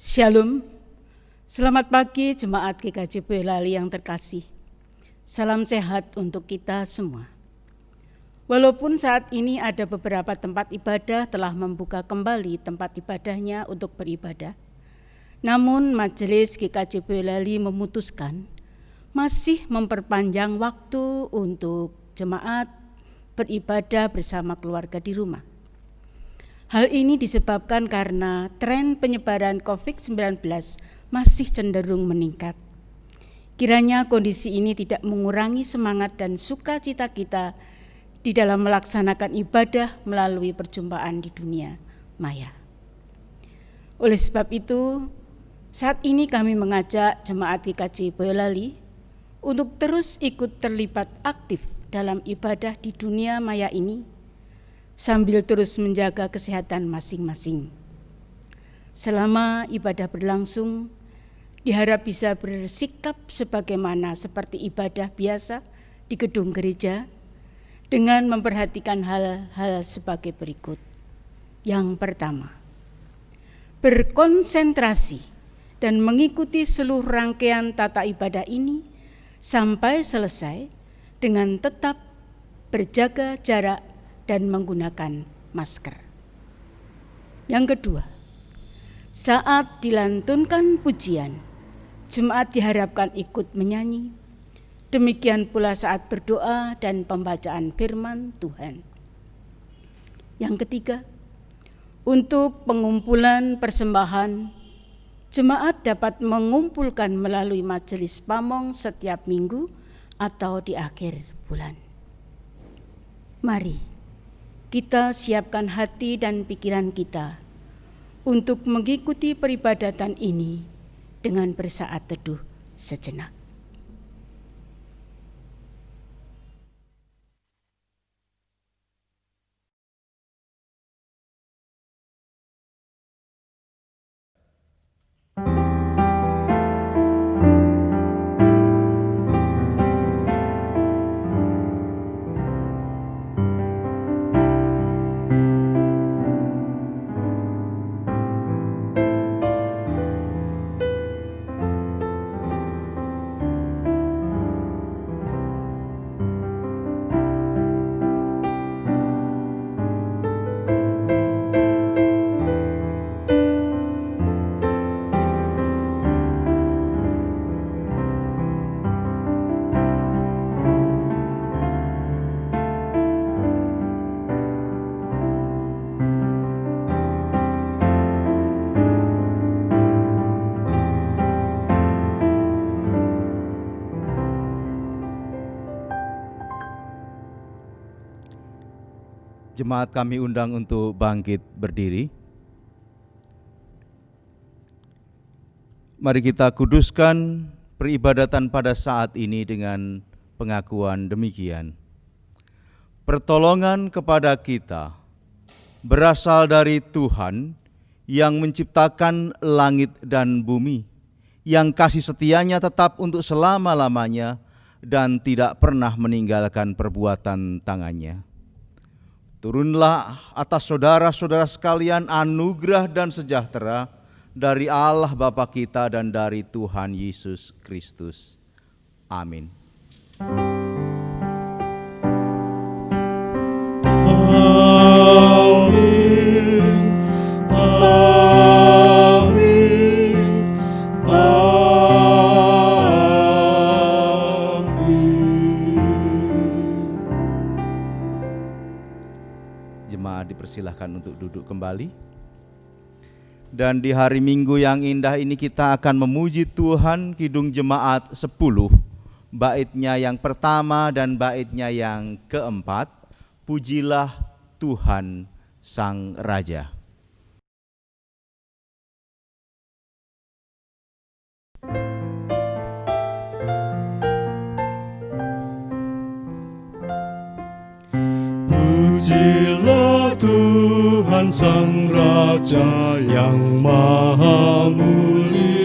Shalom, selamat pagi Jemaat GKJ Boyolali yang terkasih. Salam sehat untuk kita semua. Walaupun saat ini ada beberapa tempat ibadah telah membuka kembali tempat ibadahnya untuk beribadah, namun Majelis GKJ Boyolali memutuskan masih memperpanjang waktu untuk jemaat beribadah bersama keluarga di rumah. Hal ini disebabkan karena tren penyebaran COVID-19 masih cenderung meningkat. Kiranya kondisi ini tidak mengurangi semangat dan sukacita kita di dalam melaksanakan ibadah melalui perjumpaan di dunia maya. Oleh sebab itu, saat ini kami mengajak jemaat GKJ Boyolali untuk terus ikut terlibat aktif dalam ibadah di dunia maya ini, sambil terus menjaga kesehatan masing-masing. Selama ibadah berlangsung, diharap bisa bersikap sebagaimana seperti ibadah biasa di gedung gereja dengan memperhatikan hal-hal sebagai berikut. Yang pertama, berkonsentrasi dan mengikuti seluruh rangkaian tata ibadah ini sampai selesai dengan tetap berjaga jarak dan menggunakan masker. Yang kedua, saat dilantunkan pujian, jemaat diharapkan ikut menyanyi. Demikian pula saat berdoa dan pembacaan firman Tuhan. Yang ketiga, untuk pengumpulan persembahan, jemaat dapat mengumpulkan melalui majelis pamong setiap minggu atau di akhir bulan. Mari kita siapkan hati dan pikiran kita untuk mengikuti peribadatan ini dengan bersaat teduh sejenak. Jemaat kami undang untuk bangkit berdiri. Mari kita kuduskan peribadatan pada saat ini dengan pengakuan demikian. Pertolongan kepada kita berasal dari Tuhan yang menciptakan langit dan bumi, yang kasih setianya tetap untuk selama-lamanya dan tidak pernah meninggalkan perbuatan tangannya. Turunlah atas saudara-saudara sekalian anugerah dan sejahtera dari Allah Bapa kita dan dari Tuhan Yesus Kristus. Amin. Dipersilahkan untuk duduk kembali. Dan di hari Minggu yang indah ini kita akan memuji Tuhan Kidung Jemaat 10, baitnya yang pertama dan baitnya yang keempat. Pujilah Tuhan Sang Raja. Pujilah Tuhan Sang Raja yang maha mulia,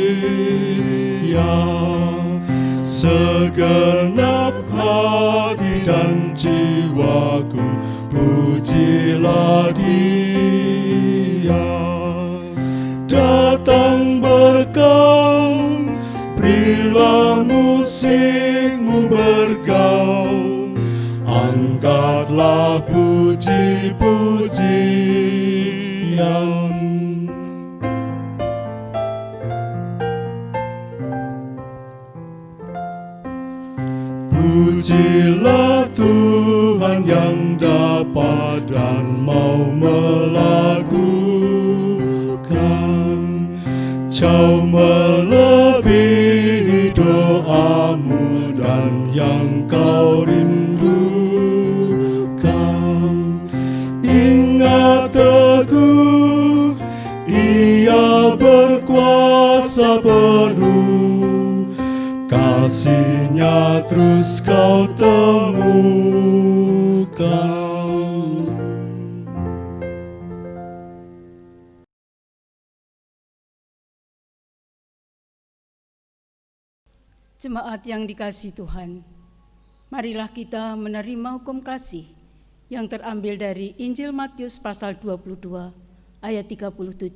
segenap hati dan jiwaku pujilah Dia. datang berkau, berilah musikmu bergaul, angkatlah puji-pujian. Pujilah Tuhan yang dapat dan mau melakukan, jauh melebihi doamu dan yang kau rindukan. Ingat teguh, Ia berkuasa penuh, kasih-Nya terus kau temukan. Jemaat yang dikasihi Tuhan, marilah kita menerima hukum kasih yang terambil dari Injil Matius pasal 22 ayat 37-40,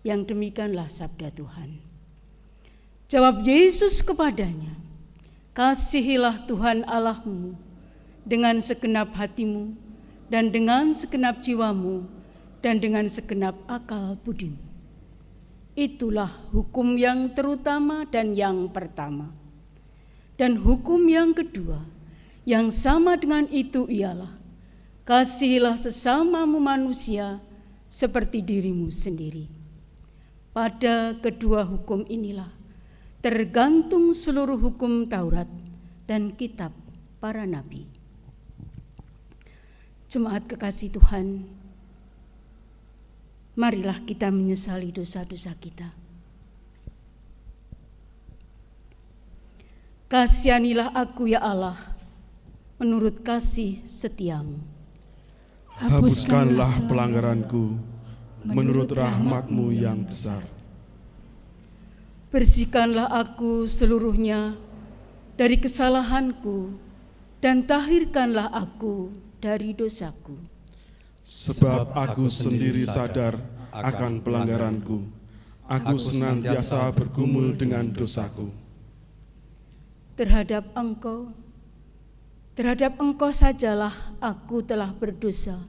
yang demikianlah sabda Tuhan. Jawab Yesus kepadanya, kasihilah Tuhan Allahmu dengan segenap hatimu dan dengan segenap jiwamu dan dengan segenap akal budimu. Itulah hukum yang terutama dan yang pertama. Dan hukum yang kedua yang sama dengan itu ialah, kasihilah sesamamu manusia seperti dirimu sendiri. Pada kedua hukum inilah tergantung seluruh hukum Taurat dan kitab para nabi. Jemaat kekasih Tuhan, marilah kita menyesali dosa-dosa kita. Kasihanilah aku ya Allah, menurut kasih setiamu. Hapuskanlah pelanggaranku, menurut rahmat-Mu yang besar. Bersihkanlah aku seluruhnya dari kesalahanku, dan tahirkanlah aku dari dosaku. Sebab aku sendiri sadar akan pelanggaranku, aku senantiasa bergumul dengan dosaku. Terhadap Engkau sajalah aku telah berdosa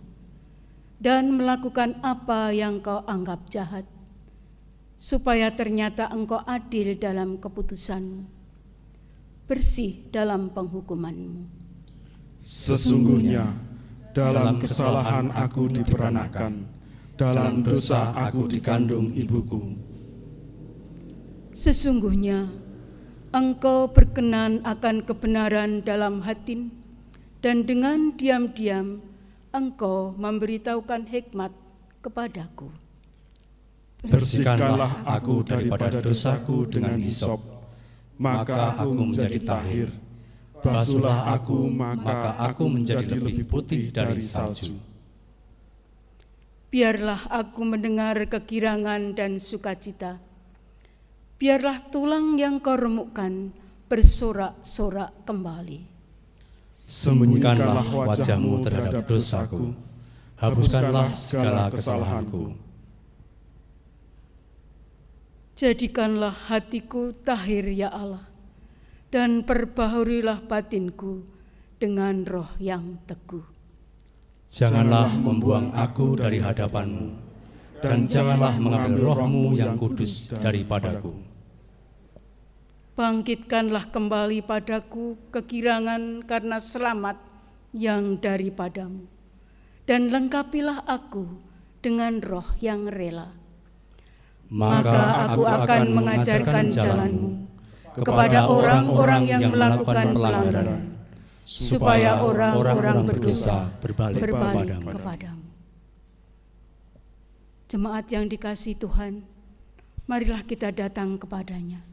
dan melakukan apa yang Kau anggap jahat, supaya ternyata Engkau adil dalam keputusan-Mu, bersih dalam penghukuman-Mu. Sesungguhnya dalam kesalahan aku diperanakan, dalam dosa aku dikandung ibuku. Sesungguhnya Engkau berkenan akan kebenaran dalam hati, dan dengan diam-diam Engkau memberitahukan hikmat kepadaku. Bersihkanlah aku daripada dosaku dengan hisop, maka aku menjadi tahir. Basuhlah aku, maka aku menjadi lebih putih dari salju. Biarlah aku mendengar kegirangan dan sukacita. Biarlah tulang yang Kau remukkan bersorak-sorak kembali. Sembunyikanlah wajah-Mu terhadap dosaku, hapuskanlah segala kesalahanku. Jadikanlah hatiku tahir ya Allah, dan perbaharuilah batinku dengan roh yang teguh. Janganlah membuang aku dari hadapan-Mu, dan janganlah mengambil roh-Mu yang kudus daripadaku. Bangkitkanlah kembali padaku kegirangan karena selamat yang daripadamu, dan lengkapilah aku dengan roh yang rela. Maka aku akan mengajarkan jalan-Mu kepada orang-orang yang melakukan pelanggaran, supaya orang-orang berdosa berbalik kepadamu. Jemaat yang dikasihi Tuhan, marilah kita datang kepadanya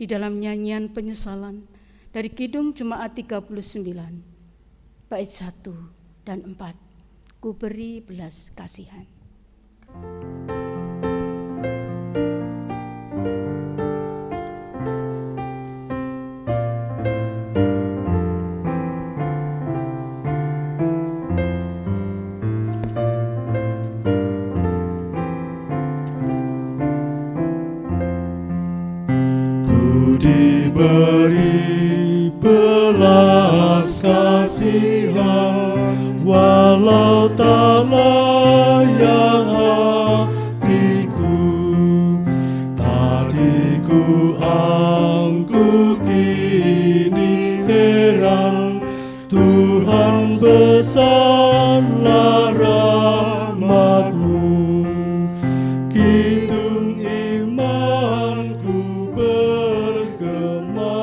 di dalam nyanyian penyesalan dari Kidung Jemaat 39, bait 1 dan 4. Ku beri belas kasihan. belas kasihan, walau tak layak hatiku. Tadiku angkuh kini heran, Tuhan besarlah rahmat-Mu. Kidung imanku bergema,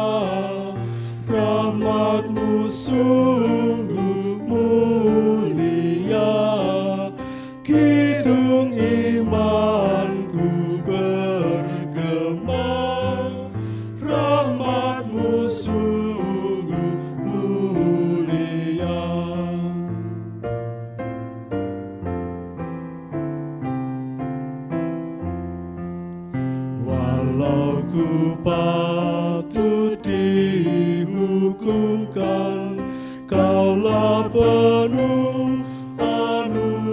rahmat-Mu sungguh mulia. Kidung imanku bergema, rahmat-Mu sungguh mulia. Walau ku patut dihukumkan, Kaulah penuh anugerah.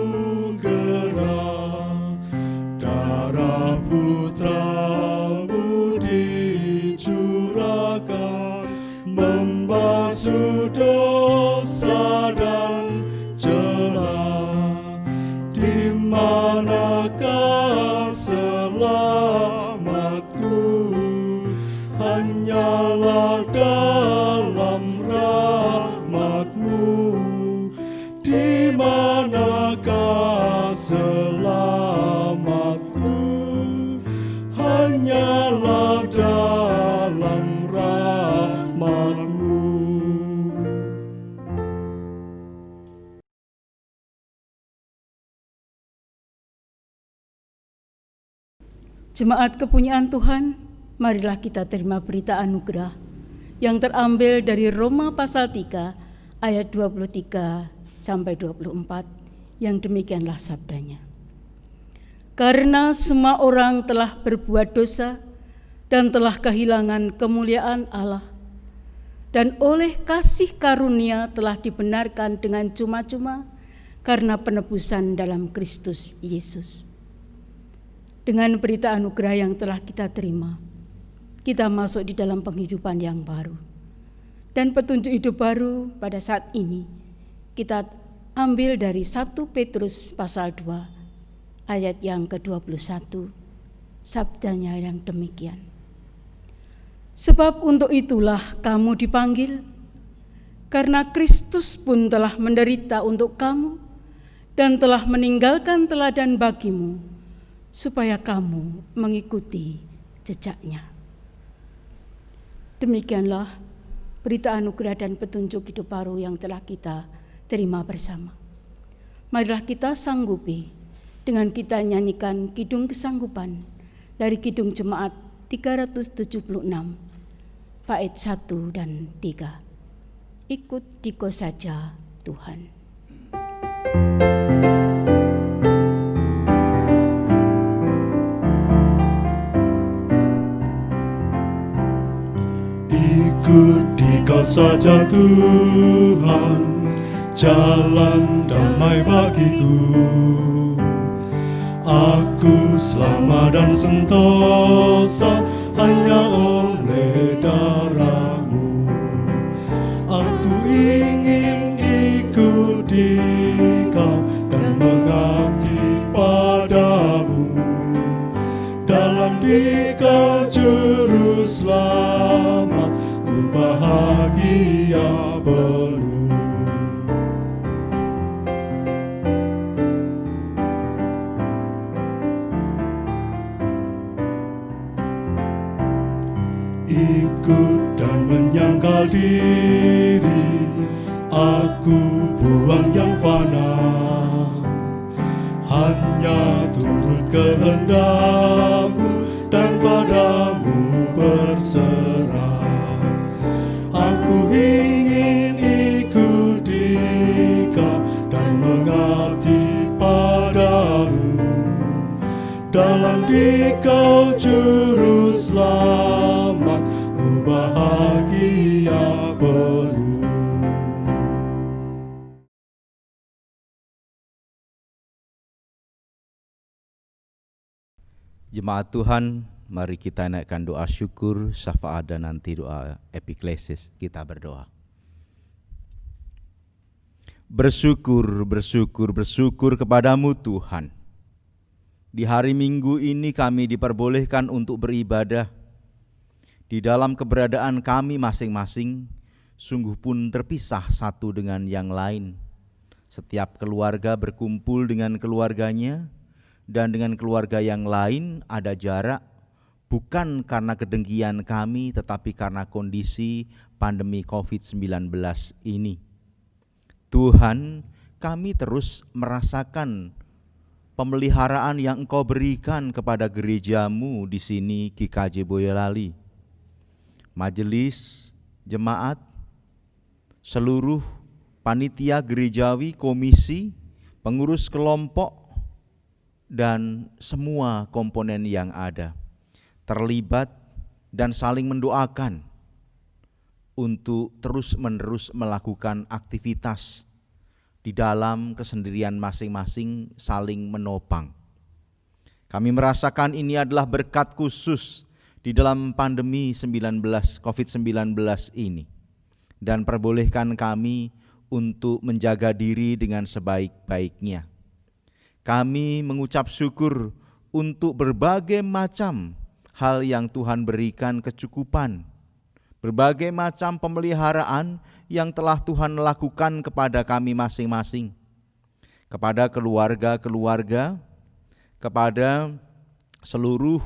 Darah Putra-Mu dicurahkan, membasuh dosa dan celah. Di manakah selamatku? Hanyalah dalam rahmat-Mu. Di manakah selamatku? Hanyalah dalam rahmat-Mu. Jemaat kepunyaan Tuhan, marilah kita terima berita anugerah yang terambil dari Roma pasal 3 ayat 23 sampai 24, yang demikianlah sabdanya. Karena semua orang telah berbuat dosa dan telah kehilangan kemuliaan Allah, dan oleh kasih karunia telah dibenarkan dengan cuma-cuma karena penebusan dalam Kristus Yesus. Dengan berita anugerah yang telah kita terima, kita masuk di dalam penghidupan yang baru. Dan petunjuk hidup baru pada saat ini kita ambil dari 1 Petrus pasal 2 ayat yang ke-21. Sabdanya yang demikian. Sebab untuk itulah kamu dipanggil, karena Kristus pun telah menderita untuk kamu dan telah meninggalkan teladan bagimu, supaya kamu mengikuti jejaknya. Demikianlah berita anugerah dan petunjuk hidup baru yang telah kita terima bersama. Marilah kita sanggupi dengan kita nyanyikan kidung kesanggupan dari Kidung Jemaat 376, bait 1 dan 3. Ikut diko saja Tuhan. Ikut dikau saja Tuhan, jalan damai bagiku. Aku selamat dan sentosa hanya oleh darah-Mu. Aku ingin ikut dikau dan mengabdi padamu. Dalam dikau juru selamat, ku bahagia penuh. Ikut dan menyangkal diri, aku buang yang fana, hanya turut kehendak-Mu dan padamu berserah. Aku ingin ikut dikau dan mengabdi padamu. Dalam dikau juru selamat, ku bahagia penuh. Jemaat Tuhan, mari kita naikkan doa syukur, syafaat dan nanti doa epiklesis. Kita berdoa. bersyukur kepadamu Tuhan. Di hari Minggu ini kami diperbolehkan untuk beribadah. Di dalam keberadaan kami masing-masing, sungguh pun terpisah satu dengan yang lain. Setiap keluarga berkumpul dengan keluarganya, dan dengan keluarga yang lain ada jarak, bukan karena kedengkian kami, tetapi karena kondisi pandemi COVID-19 ini. Tuhan, kami terus merasakan pemeliharaan yang Engkau berikan kepada gerejamu di sini GKJ Boyolali. Majelis, jemaat, seluruh panitia gerejawi, komisi, pengurus kelompok, dan semua komponen yang ada terlibat dan saling mendoakan untuk terus-menerus melakukan aktivitas di dalam kesendirian masing-masing, saling menopang. Kami merasakan ini adalah berkat khusus di dalam pandemi COVID-19 ini, dan perbolehkan kami untuk menjaga diri dengan sebaik-baiknya. Kami mengucap syukur untuk berbagai macam hal yang Tuhan berikan kecukupan, berbagai macam pemeliharaan yang telah Tuhan lakukan kepada kami masing-masing, kepada keluarga-keluarga, kepada seluruh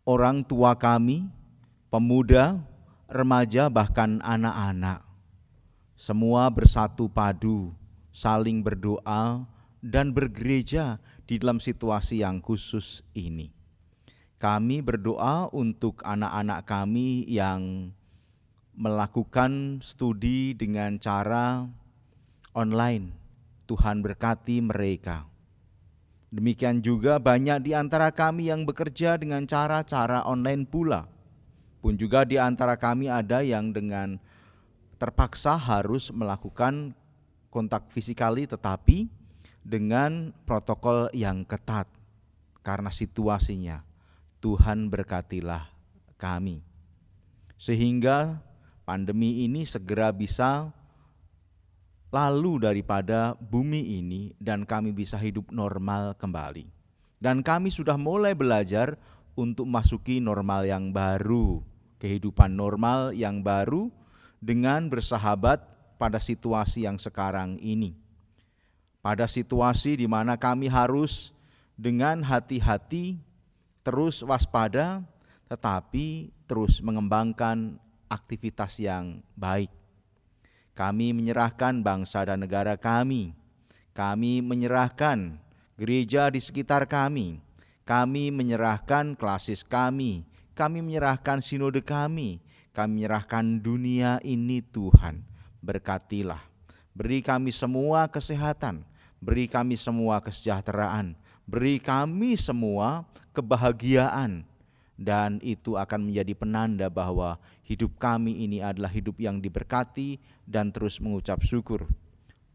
orang tua kami, pemuda, remaja, bahkan anak-anak. Semua bersatu padu, saling berdoa dan bergereja di dalam situasi yang khusus ini. Kami berdoa untuk anak-anak kami yang melakukan studi dengan cara online. Tuhan berkati mereka. Demikian juga banyak di antara kami yang bekerja dengan cara-cara online pula. Pun juga di antara kami ada yang dengan terpaksa harus melakukan kontak fisikali, tetapi dengan protokol yang ketat karena situasinya. Tuhan berkatilah kami, sehingga pandemi ini segera bisa lalu daripada bumi ini dan kami bisa hidup normal kembali. Dan kami sudah mulai belajar untuk masuki normal yang baru, kehidupan normal yang baru dengan bersahabat pada situasi yang sekarang ini. Pada situasi di mana kami harus dengan hati-hati terus waspada, tetapi terus mengembangkan aktivitas yang baik. Kami menyerahkan bangsa dan negara kami menyerahkan gereja di sekitar kami menyerahkan klasis kami menyerahkan sinode kami menyerahkan dunia ini. Tuhan, berkatilah, beri kami semua kesehatan, beri kami semua kesejahteraan, beri kami semua kebahagiaan, dan itu akan menjadi penanda bahwa hidup kami ini adalah hidup yang diberkati dan terus mengucap syukur.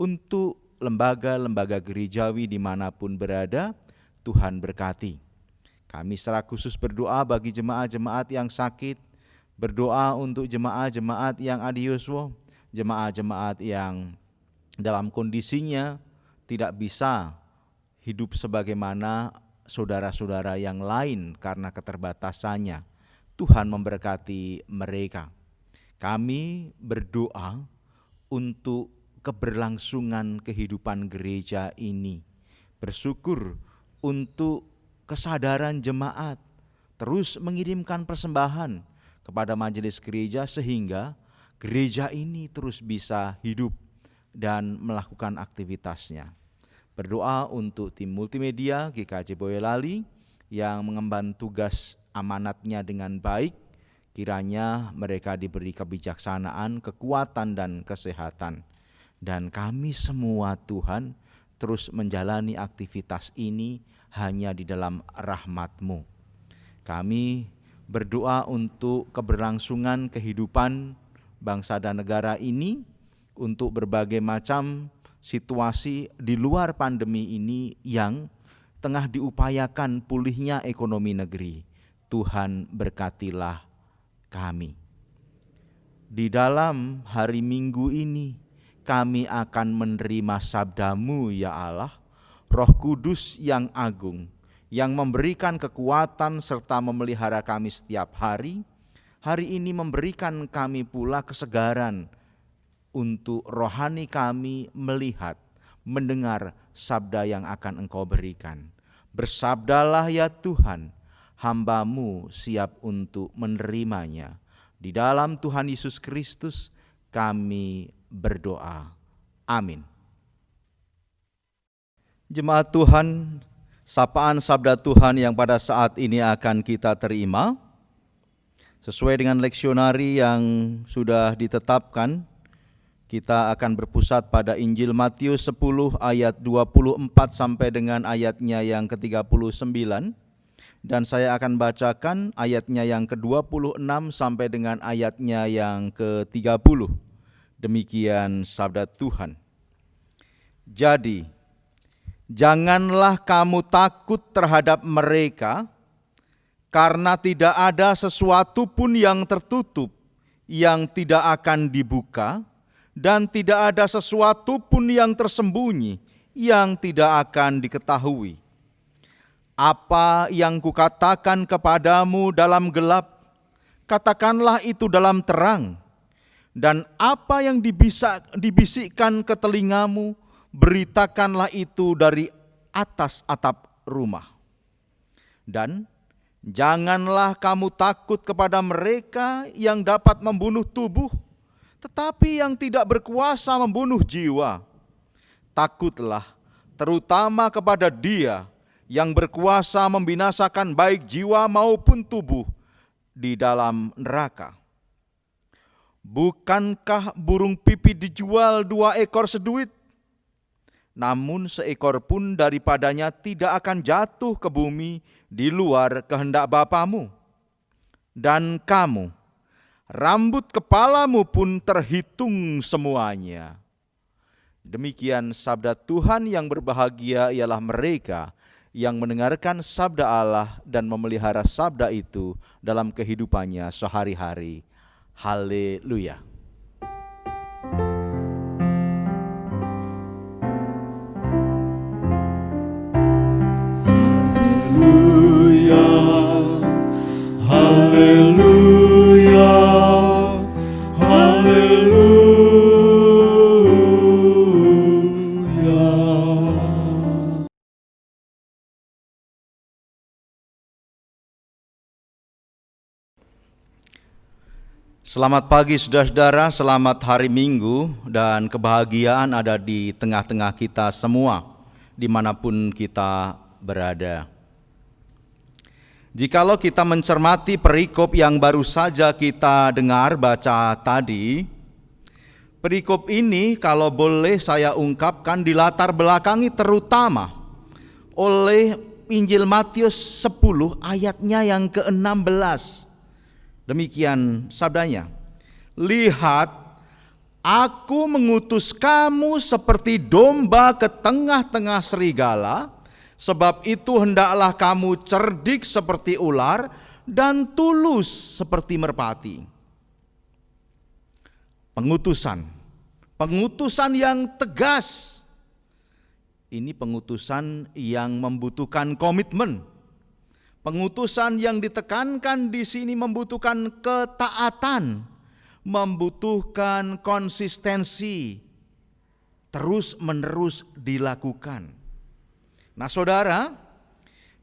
Untuk lembaga-lembaga gerejawi dimanapun berada, Tuhan berkati. Kami secara khusus berdoa bagi jemaat-jemaat yang sakit, berdoa untuk jemaat-jemaat yang adioswo, jemaat-jemaat yang dalam kondisinya tidak bisa hidup sebagaimana saudara-saudara yang lain karena keterbatasannya. Tuhan memberkati mereka. Kami berdoa untuk keberlangsungan kehidupan gereja ini. Bersyukur untuk kesadaran jemaat terus mengirimkan persembahan kepada majelis gereja sehingga gereja ini terus bisa hidup dan melakukan aktivitasnya. Berdoa untuk tim multimedia GKJ Boyolali yang mengemban tugas amanatnya dengan baik, kiranya mereka diberi kebijaksanaan, kekuatan, dan kesehatan. Dan kami semua Tuhan terus menjalani aktivitas ini hanya di dalam rahmat-Mu. Kami berdoa untuk keberlangsungan kehidupan bangsa dan negara ini, untuk berbagai macam situasi di luar pandemi ini yang tengah diupayakan pulihnya ekonomi negeri. Tuhan berkatilah kami. Di dalam hari Minggu ini, kami akan menerima sabda-Mu ya Allah, Roh Kudus yang agung, yang memberikan kekuatan serta memelihara kami setiap hari. Hari ini memberikan kami pula kesegaran untuk rohani kami melihat, mendengar sabda yang akan Engkau berikan. Bersabdalah ya Tuhan, hamba-Mu siap untuk menerimanya. Di dalam Tuhan Yesus Kristus kami berdoa. Amin. Jemaat Tuhan, sapaan sabda Tuhan yang pada saat ini akan kita terima sesuai dengan leksionari yang sudah ditetapkan. Kita akan berpusat pada Injil Matius 10 ayat 24 sampai dengan ayatnya yang ke-39. Dan saya akan bacakan ayatnya yang ke-26 sampai dengan ayatnya yang ke-30. Demikian sabda Tuhan. Jadi, janganlah kamu takut terhadap mereka, karena tidak ada sesuatu pun yang tertutup yang tidak akan dibuka, dan tidak ada sesuatu pun yang tersembunyi yang tidak akan diketahui. Apa yang kukatakan kepadamu dalam gelap, katakanlah itu dalam terang. Dan apa yang dibisikkan ke telingamu, beritakanlah itu dari atas atap rumah. Dan janganlah kamu takut kepada mereka yang dapat membunuh tubuh, tetapi yang tidak berkuasa membunuh jiwa. Takutlah terutama kepada Dia yang berkuasa membinasakan baik jiwa maupun tubuh di dalam neraka. Bukankah burung pipit dijual 2 ekor seduit? Namun seekor pun daripadanya tidak akan jatuh ke bumi di luar kehendak Bapamu. Dan kamu, rambut kepalamu pun terhitung semuanya. Demikian sabda Tuhan. Yang berbahagia ialah mereka yang mendengarkan sabda Allah dan memelihara sabda itu dalam kehidupannya sehari-hari. Haleluya. Haleluya, haleluya. Selamat pagi saudara-saudara, selamat hari Minggu, dan kebahagiaan ada di tengah-tengah kita semua, dimanapun kita berada. Jikalau kita mencermati perikop yang baru saja kita dengar baca tadi, perikop ini kalau boleh saya ungkapkan dilatar belakangi terutama oleh Injil Matius 10 ayatnya yang ke-16. Demikian sabdanya, lihat, aku mengutus kamu seperti domba ke tengah-tengah serigala, sebab itu hendaklah kamu cerdik seperti ular dan tulus seperti merpati. Pengutusan yang tegas. Ini pengutusan yang membutuhkan komitmen. Pengutusan yang ditekankan di sini membutuhkan ketaatan, membutuhkan konsistensi, terus-menerus dilakukan. Nah saudara,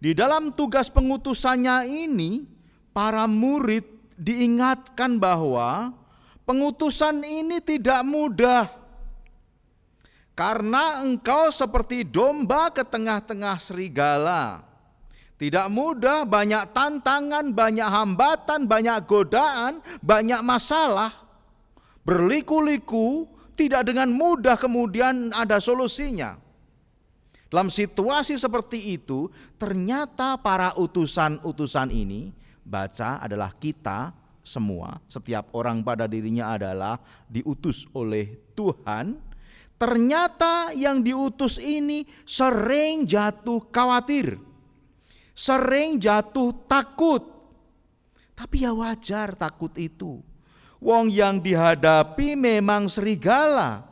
di dalam tugas pengutusannya ini, para murid diingatkan bahwa pengutusan ini tidak mudah. Karena engkau seperti domba ke tengah-tengah serigala. Tidak mudah, banyak tantangan, banyak hambatan, banyak godaan, banyak masalah. Berliku-liku, tidak dengan mudah kemudian ada solusinya. Dalam situasi seperti itu, ternyata para utusan-utusan ini, baca adalah kita semua, setiap orang pada dirinya adalah diutus oleh Tuhan. Ternyata yang diutus ini sering jatuh khawatir, sering jatuh takut. Tapi ya wajar takut itu. Wong yang dihadapi memang serigala,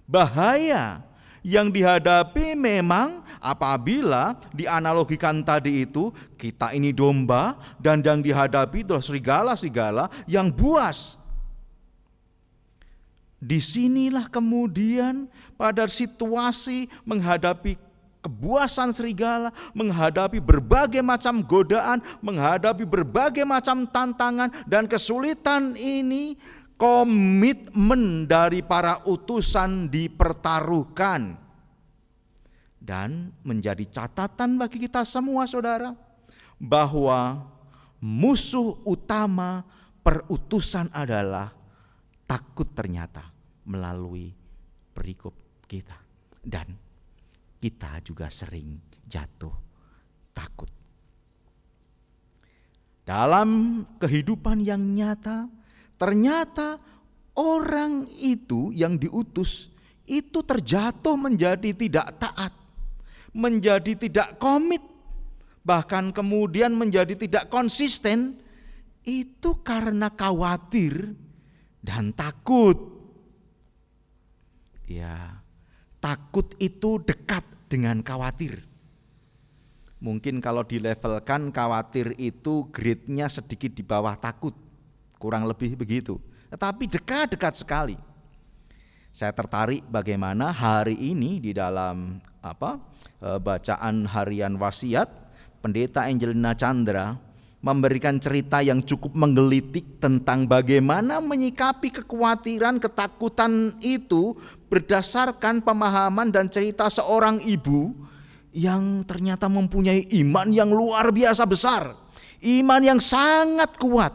Bahaya yang dihadapi memang apabila dianalogikan tadi itu, kita ini domba dan yang dihadapi adalah serigala-serigala yang buas. Disinilah kemudian pada situasi menghadapi kebuasan serigala, menghadapi berbagai macam godaan, menghadapi berbagai macam tantangan dan kesulitan ini, komitmen dari para utusan dipertaruhkan. Dan menjadi catatan bagi kita semua saudara, bahwa musuh utama perutusan adalah takut ternyata melalui perikop kita. Dan kita juga sering jatuh takut. Dalam kehidupan yang nyata, ternyata orang itu yang diutus itu terjatuh menjadi tidak taat, menjadi tidak komit, bahkan kemudian menjadi tidak konsisten, itu karena khawatir dan takut. Ya, takut itu dekat dengan khawatir. Mungkin kalau dilevelkan khawatir itu grade-nya sedikit di bawah takut, kurang lebih begitu. Tetapi dekat-dekat sekali. Saya tertarik bagaimana hari ini di dalam bacaan harian wasiat, Pendeta Angelina Chandra memberikan cerita yang cukup menggelitik tentang bagaimana menyikapi kekhawatiran, ketakutan itu berdasarkan pemahaman dan cerita seorang ibu yang ternyata mempunyai iman yang luar biasa besar, iman yang sangat kuat.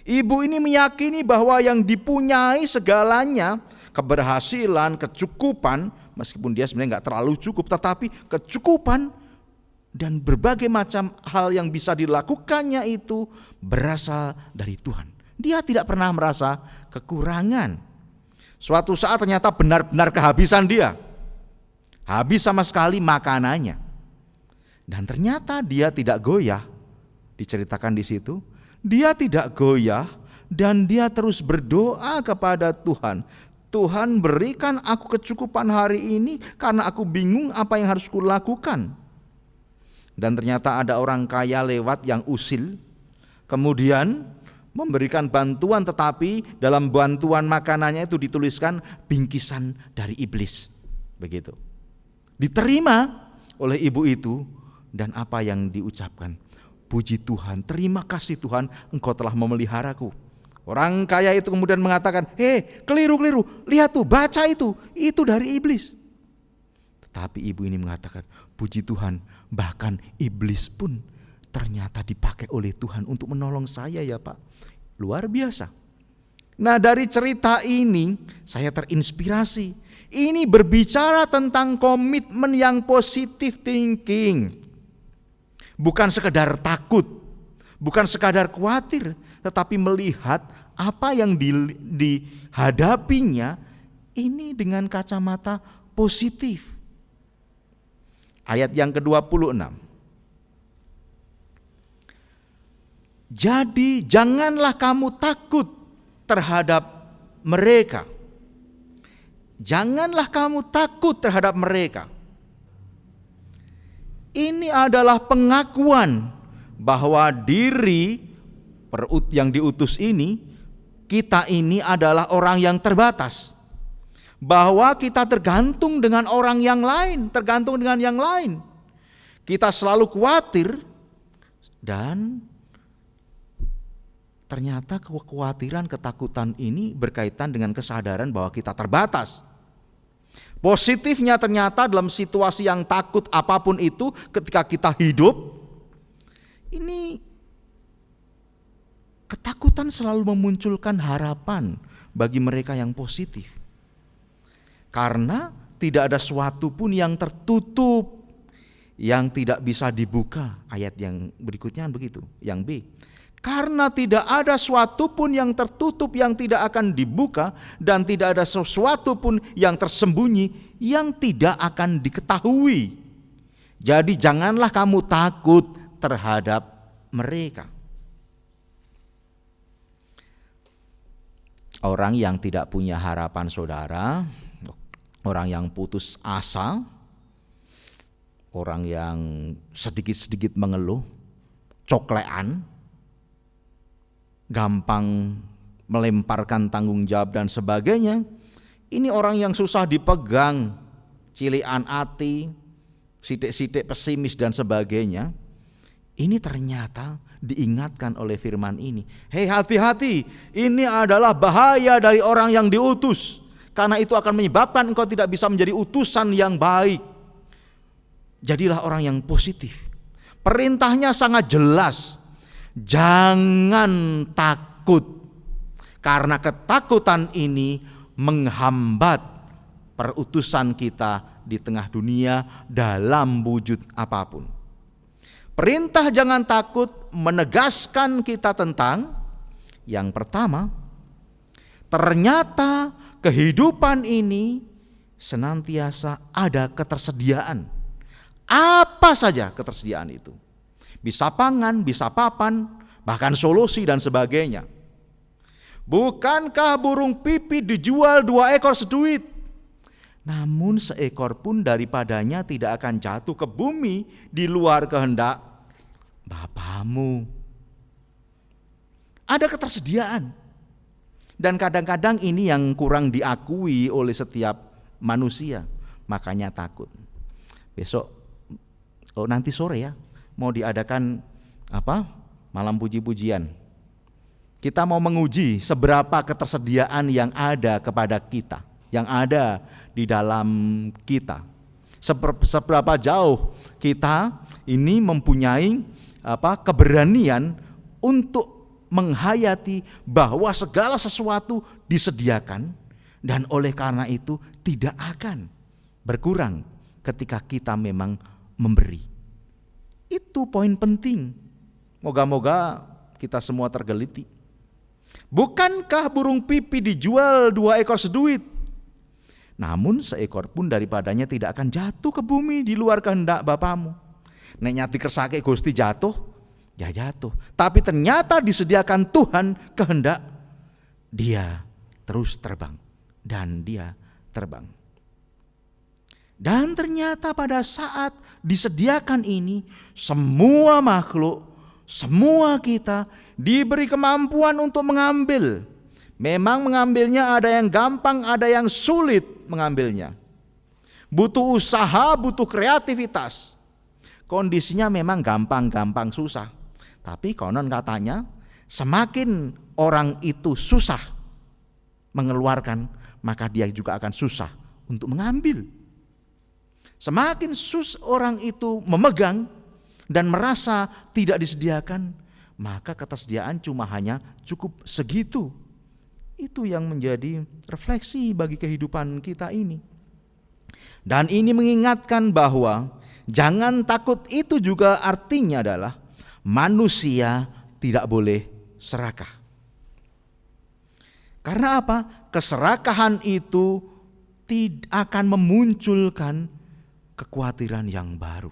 Ibu ini meyakini bahwa yang dipunyai segalanya, keberhasilan, kecukupan, meskipun dia sebenarnya nggak terlalu cukup, tetapi kecukupan dan berbagai macam hal yang bisa dilakukannya itu berasal dari Tuhan. Dia tidak pernah merasa kekurangan. Suatu saat ternyata benar-benar kehabisan dia. Habis sama sekali makanannya. Dan ternyata dia tidak goyah. Diceritakan di situ, dia tidak goyah dan dia terus berdoa kepada Tuhan. Tuhan, berikan aku kecukupan hari ini karena aku bingung apa yang harus kulakukan. Dan ternyata ada orang kaya lewat yang usil, kemudian memberikan bantuan, tetapi dalam bantuan makanannya itu dituliskan bingkisan dari iblis. Begitu. Diterima oleh ibu itu, dan apa yang diucapkan? Puji Tuhan, terima kasih Tuhan, Engkau telah memeliharaku. Orang kaya itu kemudian mengatakan, keliru, lihat tuh, baca itu dari iblis. Tetapi ibu ini mengatakan, puji Tuhan, bahkan iblis pun ternyata dipakai oleh Tuhan untuk menolong saya ya Pak. Luar biasa. Nah, dari cerita ini saya terinspirasi. Ini berbicara tentang komitmen yang positive thinking. Bukan sekedar takut, bukan sekadar khawatir, tetapi melihat apa yang dihadapinya ini dengan kacamata positif. Ayat yang ke-26. Jadi janganlah kamu takut terhadap mereka. Janganlah kamu takut terhadap mereka. Ini adalah pengakuan bahwa diri yang diutus ini, kita ini adalah orang yang terbatas. Bahwa kita tergantung dengan orang yang lain, tergantung dengan yang lain. Kita selalu khawatir dan ternyata kekhawatiran, ketakutan ini berkaitan dengan kesadaran bahwa kita terbatas. Positifnya ternyata dalam situasi yang takut apapun itu, ketika kita hidup, ini ketakutan selalu memunculkan harapan bagi mereka yang positif. Karena tidak ada suatu pun yang tertutup, yang tidak bisa dibuka. Ayat yang berikutnya begitu, yang B. Karena tidak ada suatu pun yang tertutup yang tidak akan dibuka, dan tidak ada sesuatu pun yang tersembunyi yang tidak akan diketahui. Jadi janganlah kamu takut terhadap mereka. Orang yang tidak punya harapan saudara, orang yang putus asa, orang yang sedikit-sedikit mengeluh, coklean, gampang melemparkan tanggung jawab dan sebagainya. Ini orang yang susah dipegang, cilian hati, sidik-sidik pesimis dan sebagainya. Ini ternyata diingatkan oleh firman ini. Hei, hati-hati, ini adalah bahaya dari orang yang diutus, karena itu akan menyebabkan engkau tidak bisa menjadi utusan yang baik. Jadilah orang yang positif. Perintahnya sangat jelas, jangan takut, karena ketakutan ini menghambat perutusan kita di tengah dunia dalam wujud apapun. Perintah jangan takut menegaskan kita tentang yang pertama, ternyata kehidupan ini senantiasa ada ketersediaan. Apa saja ketersediaan itu. Bisa pangan, bisa papan, bahkan solusi dan sebagainya. Bukankah burung pipit dijual 2 ekor seduit? Namun seekor pun daripadanya tidak akan jatuh ke bumi di luar kehendak Bapamu. Ada ketersediaan. Dan kadang-kadang ini yang kurang diakui oleh setiap manusia. Makanya takut. Besok, nanti sore ya, mau diadakan malam puji-pujian. Kita mau menguji seberapa ketersediaan yang ada kepada kita, yang ada di dalam kita. Seberapa jauh kita ini mempunyai keberanian untuk menghayati bahwa segala sesuatu disediakan, dan oleh karena itu tidak akan berkurang ketika kita memang memberi. Itu poin penting. Moga-moga kita semua tergeliti. Bukankah burung pipit dijual 2 ekor seduit? Namun seekor pun daripadanya tidak akan jatuh ke bumi di luar kehendak Bapamu. Nek nyati kersake Gusti jatuh, ya jatuh. Tapi ternyata disediakan Tuhan kehendak, dia terus terbang. Dan dia terbang. Dan ternyata pada saat disediakan ini, semua makhluk, semua kita diberi kemampuan untuk mengambil. Memang mengambilnya ada yang gampang, ada yang sulit mengambilnya. Butuh usaha, butuh kreativitas. Kondisinya memang gampang-gampang susah. Tapi konon katanya semakin orang itu susah mengeluarkan, maka dia juga akan susah untuk mengambil. Semakin orang itu memegang dan merasa tidak disediakan, maka ketersediaan cuma hanya cukup segitu. Itu yang menjadi refleksi bagi kehidupan kita ini. Dan ini mengingatkan bahwa jangan takut itu juga artinya adalah manusia tidak boleh serakah. Karena apa? Keserakahan itu tidak akan memunculkan kekhawatiran yang baru.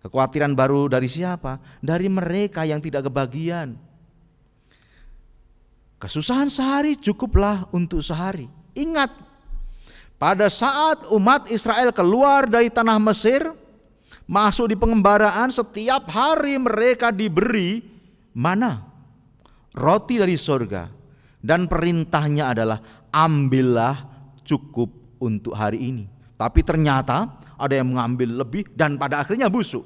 Kekhawatiran baru dari siapa? Dari mereka yang tidak kebagian. Kesusahan sehari cukuplah untuk sehari. Ingat, pada saat umat Israel keluar dari tanah Mesir, masuk di pengembaraan, setiap hari mereka diberi mana? Roti dari surga. Dan perintahnya adalah ambillah cukup untuk hari ini. Tapi ternyata ada yang mengambil lebih dan pada akhirnya busuk.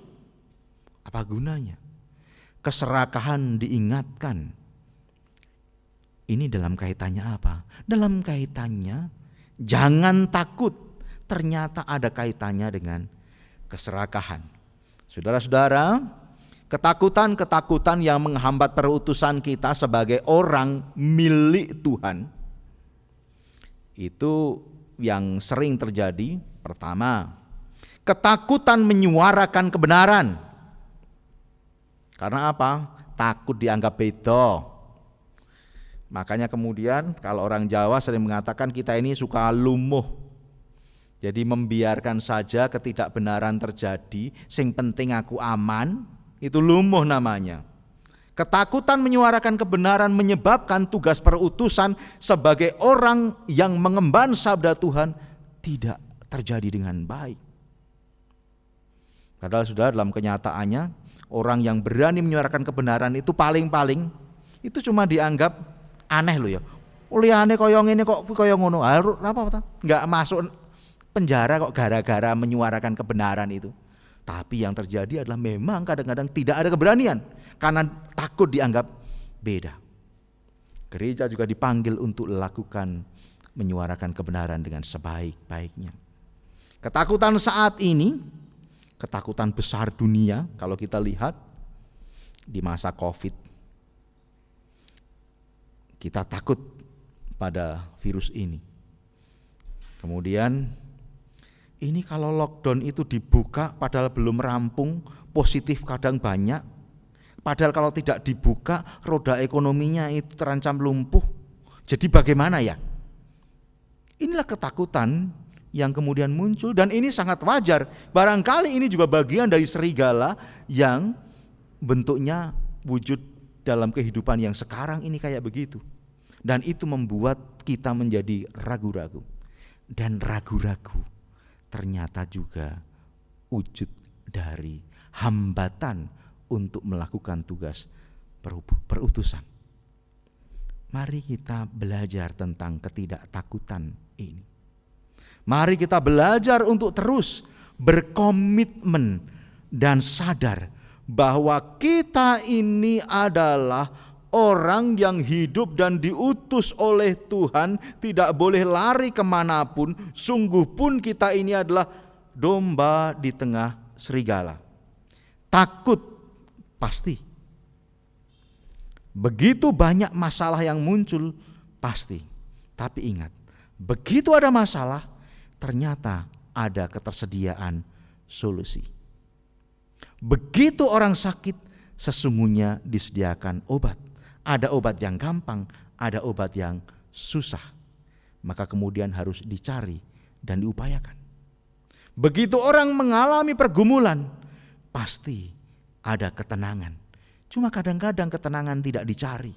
Apa gunanya? Keserakahan diingatkan. Ini dalam kaitannya apa? Dalam kaitannya jangan takut. Ternyata ada kaitannya dengan keserakahan. Saudara-saudara, ketakutan-ketakutan yang menghambat perutusan kita sebagai orang milik Tuhan, itu yang sering terjadi. Pertama, ketakutan menyuarakan kebenaran. Karena apa? Takut dianggap beda. Makanya kemudian kalau orang Jawa sering mengatakan kita ini suka lumuh. Jadi membiarkan saja ketidakbenaran terjadi, sing penting aku aman, itu lumuh namanya. Ketakutan menyuarakan kebenaran menyebabkan tugas perutusan sebagai orang yang mengemban sabda Tuhan tidak terjadi dengan baik. Padahal sudah dalam kenyataannya orang yang berani menyuarakan kebenaran itu paling-paling itu cuma dianggap aneh loh ya. Liane koyo ngene kok koyo ngono. Apa? Enggak masuk penjara kok gara-gara menyuarakan kebenaran itu. Tapi yang terjadi adalah memang kadang-kadang tidak ada keberanian karena takut dianggap beda. Gereja juga dipanggil untuk lakukan menyuarakan kebenaran dengan sebaik-baiknya. Ketakutan saat ini, ketakutan besar dunia kalau kita lihat di masa Covid. Kita takut pada virus ini. Kemudian ini kalau lockdown itu dibuka padahal belum rampung, positif kadang banyak. Padahal kalau tidak dibuka roda ekonominya itu terancam lumpuh. Jadi bagaimana ya? Inilah ketakutan yang kemudian muncul dan ini sangat wajar. Barangkali ini juga bagian dari serigala yang bentuknya wujud dalam kehidupan yang sekarang ini kayak begitu. Dan itu membuat kita menjadi ragu-ragu. Dan ragu-ragu ternyata juga wujud dari hambatan untuk melakukan tugas perutusan. Mari kita belajar tentang ketidaktakutan ini. Mari kita belajar untuk terus berkomitmen dan sadar bahwa kita ini adalah orang yang hidup dan diutus oleh Tuhan, tidak boleh lari kemanapun. Sungguh pun kita ini adalah domba di tengah serigala. Takut pasti. Begitu banyak masalah yang muncul pasti. Tapi ingat, begitu ada masalah ternyata ada ketersediaan solusi. Begitu orang sakit sesungguhnya disediakan obat. Ada obat yang gampang, ada obat yang susah. Maka kemudian harus dicari dan diupayakan. Begitu orang mengalami pergumulan, pasti ada ketenangan. Cuma kadang-kadang ketenangan tidak dicari.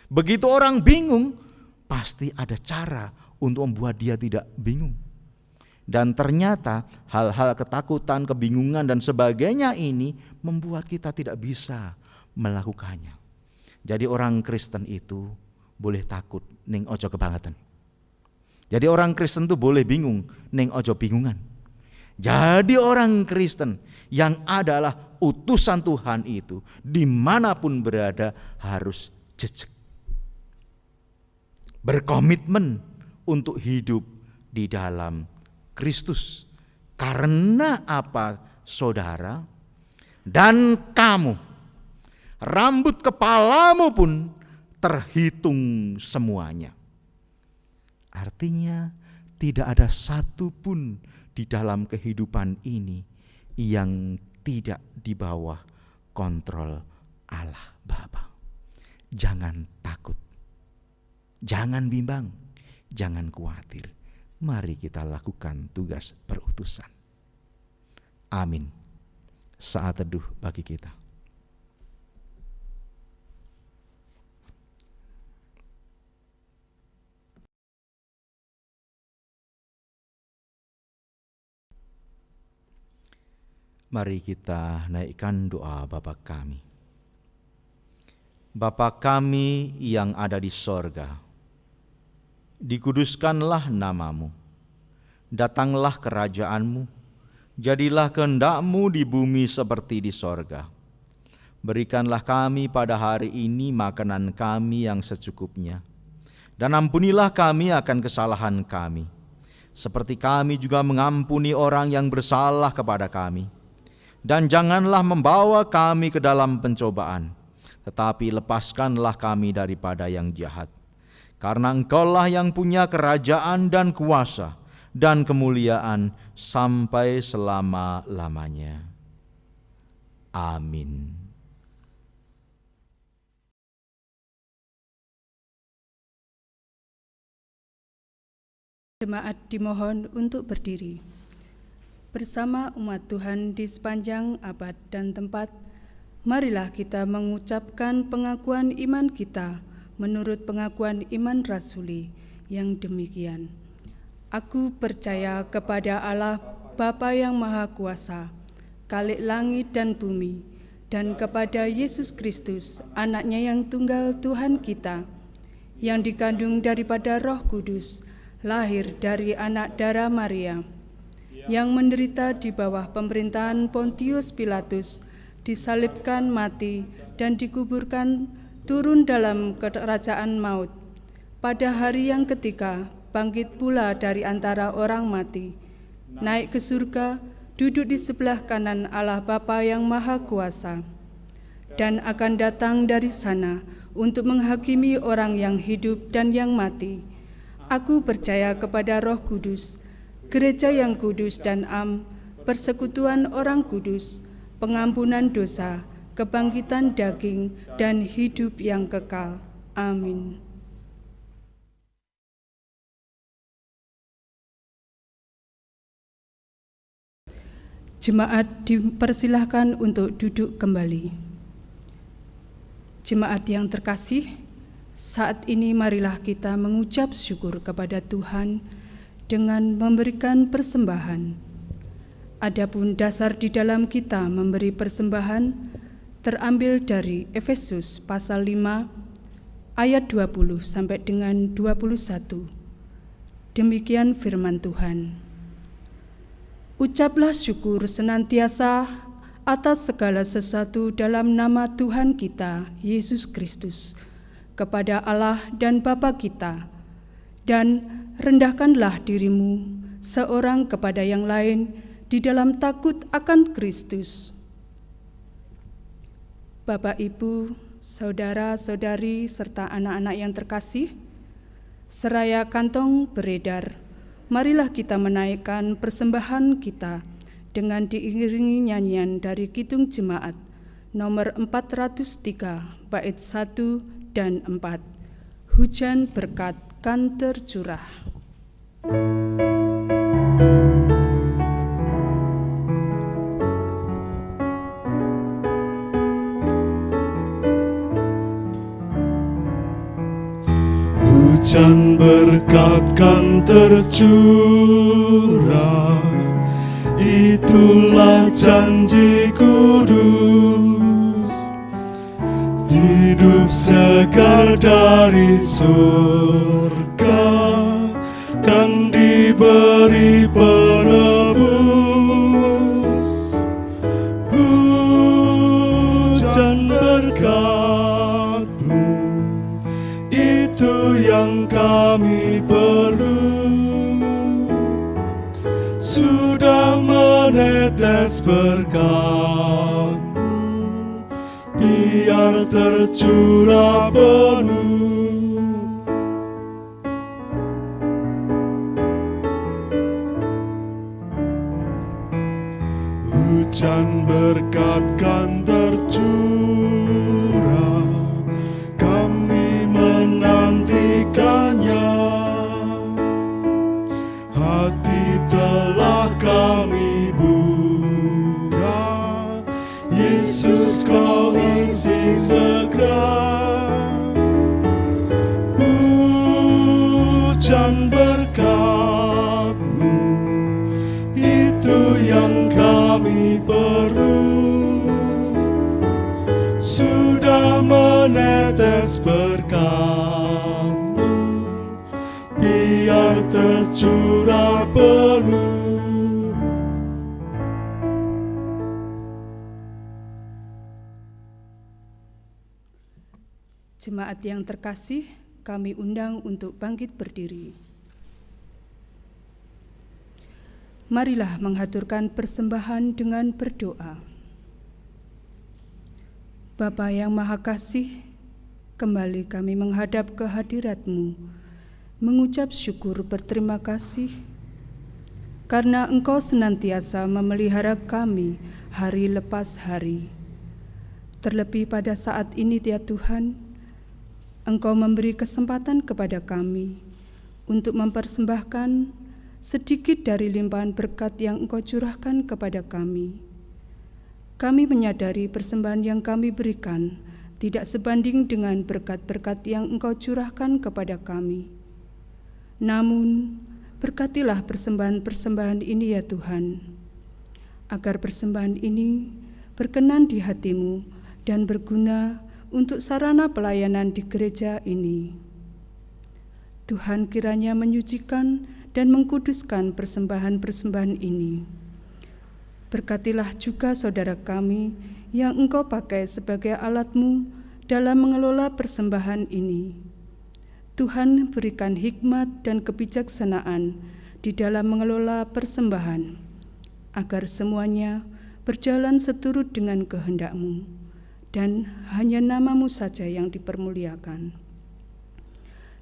Begitu orang bingung, pasti ada cara untuk membuat dia tidak bingung. Dan ternyata hal-hal ketakutan, kebingungan dan sebagainya ini membuat kita tidak bisa melakukannya. Jadi orang Kristen itu boleh takut ning ojo kebangetan. Jadi orang Kristen itu boleh bingung ning ojo bingungan. Jadi orang Kristen yang adalah utusan Tuhan itu dimanapun berada harus jejak. Berkomitmen untuk hidup di dalam Kristus. Karena apa, saudara? Dan kamu, rambut kepalamu pun terhitung semuanya. Artinya tidak ada satupun di dalam kehidupan ini yang tidak di bawah kontrol Allah Bapa. Jangan takut, jangan bimbang, jangan khawatir. Mari kita lakukan tugas perutusan. Amin. Saat teduh bagi kita. Mari kita naikkan doa Bapa kami. Bapa kami yang ada di sorga, dikuduskanlah namamu, datanglah kerajaanmu, jadilah kehendak-Mu di bumi seperti di sorga. Berikanlah kami pada hari ini makanan kami yang secukupnya, dan ampunilah kami akan kesalahan kami, seperti kami juga mengampuni orang yang bersalah kepada kami. Dan janganlah membawa kami ke dalam pencobaan, tetapi lepaskanlah kami daripada yang jahat. Karena Engkaulah yang punya kerajaan dan kuasa dan kemuliaan sampai selama-lamanya. Amin. Jemaat dimohon untuk berdiri. Bersama umat Tuhan di sepanjang abad dan tempat, Marilah kita mengucapkan pengakuan iman kita menurut pengakuan iman rasuli yang demikian. Aku percaya kepada Allah Bapa yang Maha Kuasa, Khalik langit dan bumi, dan kepada Yesus Kristus, Anaknya yang tunggal Tuhan kita, yang dikandung daripada Roh Kudus, lahir dari anak darah Maria, yang menderita di bawah pemerintahan Pontius Pilatus, disalibkan, mati, dan dikuburkan, turun dalam kerajaan maut. Pada hari yang ketiga, bangkit pula dari antara orang mati, naik ke surga, duduk di sebelah kanan Allah Bapa yang Maha Kuasa, dan akan datang dari sana untuk menghakimi orang yang hidup dan yang mati. Aku percaya kepada Roh Kudus, gereja yang kudus dan persekutuan orang kudus, pengampunan dosa, kebangkitan daging, dan hidup yang kekal. Amin. Jemaat dipersilahkan untuk duduk kembali. Jemaat yang terkasih, saat ini marilah kita mengucap syukur kepada Tuhan dengan memberikan persembahan. Adapun dasar di dalam kita memberi persembahan terambil dari Efesus pasal 5 ayat 20 sampai dengan 21. Demikian firman Tuhan. Ucaplah syukur senantiasa atas segala sesuatu dalam nama Tuhan kita, Yesus Kristus, kepada Allah dan Bapa kita, dan rendahkanlah dirimu seorang kepada yang lain di dalam takut akan Kristus. Bapak, Ibu, saudara-saudari, serta anak-anak yang terkasih, seraya kantong beredar, marilah kita menaikkan persembahan kita dengan diiringi nyanyian dari Kidung Jemaat nomor 403 bait 1 dan 4. Hujan berkat kan tercurah. Hujan berkat kan tercurah, itulah janji kudus. Hidup segar dari surga kan diberi penebus. Hujan berkat-Mu itu yang kami perlu. Sudah menetes berkat-Mu, biar tercurah penuh. Hujan berkat kan tercurah, kami menantikannya. Hati telah kami buka, Yesus kau isi segera. Hujan berkat-Mu itu yang kami perlu. Sudah menetes berkat-Mu, biar tercurah penuh. Jemaat yang terkasih, kami undang untuk bangkit berdiri. Marilah mengaturkan persembahan dengan berdoa. Bapa yang Maha Kasih, kembali kami menghadap ke hadirat-Mu, mengucap syukur berterima kasih karena Engkau senantiasa memelihara kami hari lepas hari. Terlebih pada saat ini ya Tuhan, Engkau memberi kesempatan kepada kami untuk mempersembahkan sedikit dari limpahan berkat yang Engkau curahkan kepada kami. Kami menyadari persembahan yang kami berikan tidak sebanding dengan berkat-berkat yang Engkau curahkan kepada kami. Namun, berkatilah persembahan-persembahan ini ya Tuhan, agar persembahan ini berkenan di hati-Mu dan berguna untuk sarana pelayanan di gereja ini. Tuhan kiranya menyucikan dan mengkuduskan persembahan-persembahan ini. Berkatilah juga saudara kami yang Engkau pakai sebagai alat-Mu dalam mengelola persembahan ini. Tuhan berikan hikmat dan kebijaksanaan di dalam mengelola persembahan, agar semuanya berjalan seturut dengan kehendak-Mu, dan hanya nama-Mu saja yang dipermuliakan.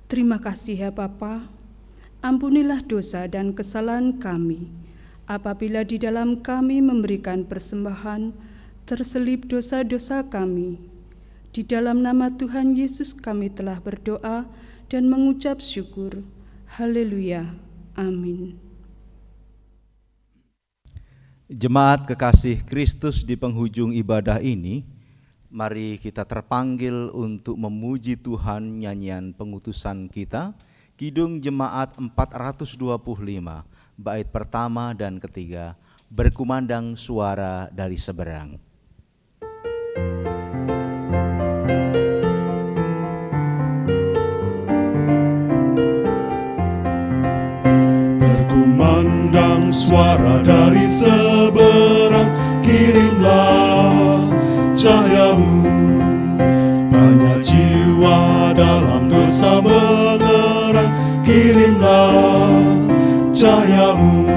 Terima kasih ya Bapa, ampunilah dosa dan kesalahan kami, apabila di dalam kami memberikan persembahan terselip dosa-dosa kami. Di dalam nama Tuhan Yesus kami telah berdoa dan mengucap syukur. Haleluya. Amin. Jemaat kekasih Kristus, di penghujung ibadah ini, mari kita terpanggil untuk memuji Tuhan nyanyian pengutusan kita, Kidung Jemaat 425, bait pertama dan ketiga, berkumandang suara dari seberang. Berkumandang suara dari seberang, kirimlah cahayamu. Banyak jiwa dalam dosa mengerang, kirimlah cahayamu.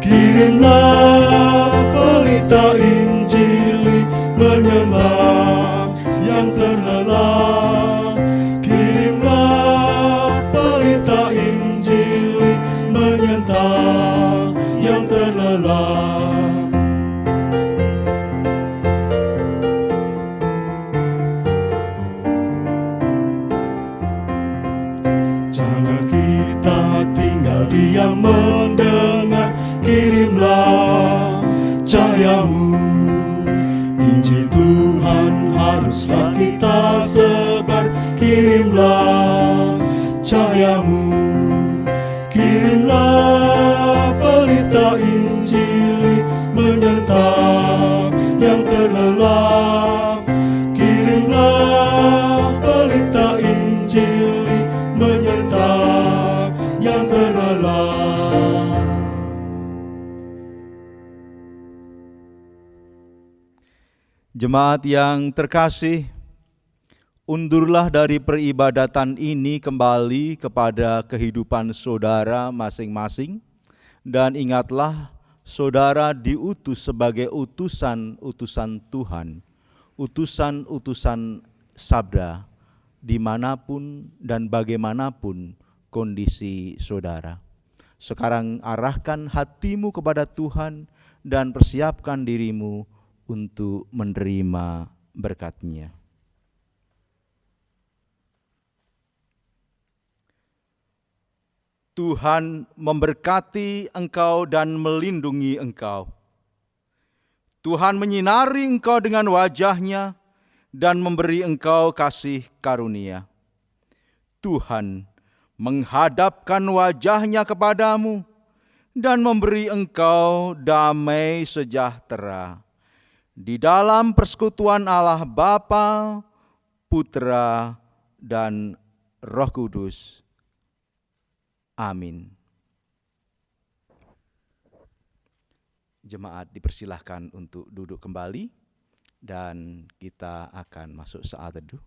Kirimlah pelita Injili menyenang yang terlelap. Kirimlah pelita Injili menyenang yang terlelap. Jangan kita tinggal diam mendengar, kirimlah cahayamu. Injil Tuhan haruslah kita sebar, kirimlah cahayamu. Kirimlah pelita Injili menyentap yang terlelap. Kirimlah pelita Injili menyentap yang terlelap. Jemaat yang terkasih, undurlah dari peribadatan ini kembali kepada kehidupan saudara masing-masing, dan ingatlah saudara diutus sebagai utusan-utusan Tuhan, utusan-utusan sabda, dimanapun dan bagaimanapun kondisi saudara. Sekarang arahkan hatimu kepada Tuhan dan persiapkan dirimu untuk menerima berkat-Nya. Tuhan memberkati engkau dan melindungi engkau. Tuhan menyinari engkau dengan wajah-Nya dan memberi engkau kasih karunia. Tuhan menghadapkan wajah-Nya kepadamu dan memberi engkau damai sejahtera. Di dalam persekutuan Allah Bapa, Putra, dan Roh Kudus. Amin. Jemaat dipersilahkan untuk duduk kembali dan kita akan masuk saat teduh.